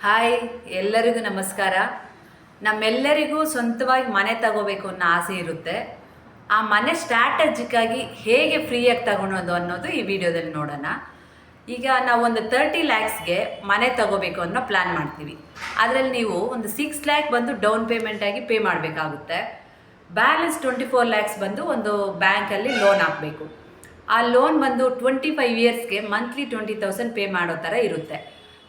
Hi, ಎಲ್ಲರಿಗೂ ನಮಸ್ಕಾರ. ನಮ್ಮೆಲ್ಲರಿಗೂ ಸ್ವಂತವಾಗಿ ಮನೆ ತಗೋಬೇಕು ಅನ್ನೋ ಆಸೆ ಇರುತ್ತೆ. ಆ ಮನೆ ಸ್ಟ್ರಾಟಜಿಕ್ಕಾಗಿ ಹೇಗೆ ಫ್ರೀಯಾಗಿ ತಗೊಳೋದು ಅನ್ನೋದು ಈ ವಿಡಿಯೋದಲ್ಲಿ ನೋಡೋಣ. ಈಗ ನಾವು ಒಂದು 30 lakhsಗೆ ಮನೆ ತಗೋಬೇಕು ಅನ್ನೋ ಪ್ಲ್ಯಾನ್ ಮಾಡ್ತೀವಿ. ಅದರಲ್ಲಿ ನೀವು ಒಂದು 6 lakh ಬಂದು ಡೌನ್ ಪೇಮೆಂಟಾಗಿ ಪೇ ಮಾಡಬೇಕಾಗುತ್ತೆ. ಬ್ಯಾಲೆನ್ಸ್ 24 lakhs ಬಂದು ಒಂದು ಬ್ಯಾಂಕಲ್ಲಿ ಲೋನ್ ಹಾಕಬೇಕು. ಆ ಲೋನ್ ಬಂದು 25 yearsಗೆ ಮಂತ್ಲಿ 20,000 ಪೇ ಮಾಡೋ ಥರ ಇರುತ್ತೆ.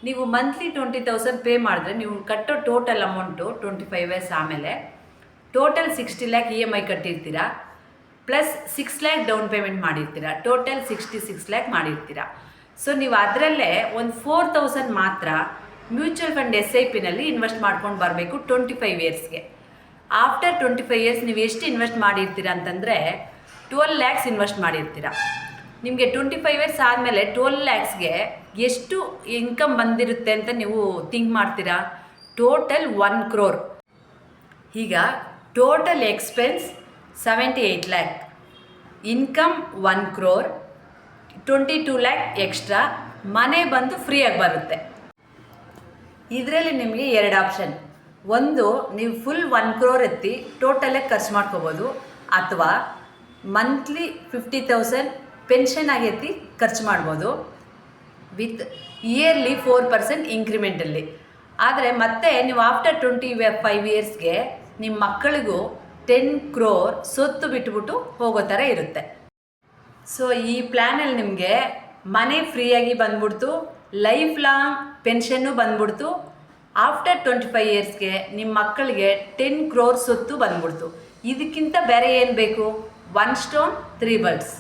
ನೀವು ಮಂತ್ಲಿ 20,000 ಪೇ ಮಾಡಿದ್ರೆ ನೀವು ಕಟ್ಟೋ ಟೋಟಲ್ ಅಮೌಂಟು 25 years ಆಮೇಲೆ ಟೋಟಲ್ 60 lakh EMI ಕಟ್ಟಿರ್ತೀರ, ಪ್ಲಸ್ 6 lakh ಡೌನ್ ಪೇಮೆಂಟ್ ಮಾಡಿರ್ತೀರ, ಟೋಟಲ್ 66 lakh ಮಾಡಿರ್ತೀರ. ಸೊ ನೀವು ಅದರಲ್ಲೇ ಒಂದು 4,000 ಮಾತ್ರ ಮ್ಯೂಚುವಲ್ ಫಂಡ್ SIPನಲ್ಲಿ ಇನ್ವೆಸ್ಟ್ ಮಾಡ್ಕೊಂಡು ಬರಬೇಕು 25 yearsಗೆ. ಆಫ್ಟರ್ 25 years ನೀವು ಎಷ್ಟು ಇನ್ವೆಸ್ಟ್ ಮಾಡಿರ್ತೀರ ಅಂತಂದರೆ 12 lakhs ಇನ್ವೆಸ್ಟ್ ಮಾಡಿರ್ತೀರ. ನಿಮಗೆ 25 years ಆದಮೇಲೆ 12 lakhsಗೆ ಎಷ್ಟು ಇನ್ಕಮ್ ಬಂದಿರುತ್ತೆ ಅಂತ ನೀವು ಥಿಂಕ್ ಮಾಡ್ತೀರಾ? Total 1 crore. ಈಗ total expense 78 lakh, income 1 crore, 22 lakh extra, ಮನೆ ಬಂದು ಫ್ರೀಯಾಗಿ ಬರುತ್ತೆ. ಇದರಲ್ಲಿ ನಿಮಗೆ 2 ಆಪ್ಷನ್. ಒಂದು, ನೀವು ಫುಲ್ 1 crore ಎತ್ತಿ ಟೋಟಲಾಗಿ ಖರ್ಚು ಮಾಡ್ಕೋಬೋದು, ಅಥವಾ ಮಂತ್ಲಿ 50,000 ಪೆನ್ಷನ್ ಆಗಿ ಎತ್ತಿ ಖರ್ಚು ಮಾಡ್ಬೋದು ವಿತ್ ಇಯರ್ಲಿ 4% ಇಂಕ್ರಿಮೆಂಟಲ್ಲಿ. ಆದರೆ ಮತ್ತೆ ನೀವು ಆಫ್ಟರ್ 25 yearsಗೆ ನಿಮ್ಮ ಮಕ್ಕಳಿಗೂ 10 crore ಸೊತ್ತು ಬಿಟ್ಬಿಟ್ಟು ಹೋಗೋ ಥರ ಇರುತ್ತೆ. ಸೊ ಈ ಪ್ಲ್ಯಾನಲ್ಲಿ ನಿಮಗೆ ಮನೆ ಫ್ರೀಯಾಗಿ ಬಂದ್ಬಿಡ್ತು, ಲೈಫ್ ಲಾಂಗ್ ಪೆನ್ಷನ್ನು ಬಂದ್ಬಿಡ್ತು, ಆಫ್ಟರ್ 25 yearsಗೆ ನಿಮ್ಮ ಮಕ್ಕಳಿಗೆ 10 crore ಸೊತ್ತು ಬಂದ್ಬಿಡ್ತು. ಇದಕ್ಕಿಂತ ಬೇರೆ ಏನು ಬೇಕು? 1 stone 3 birds.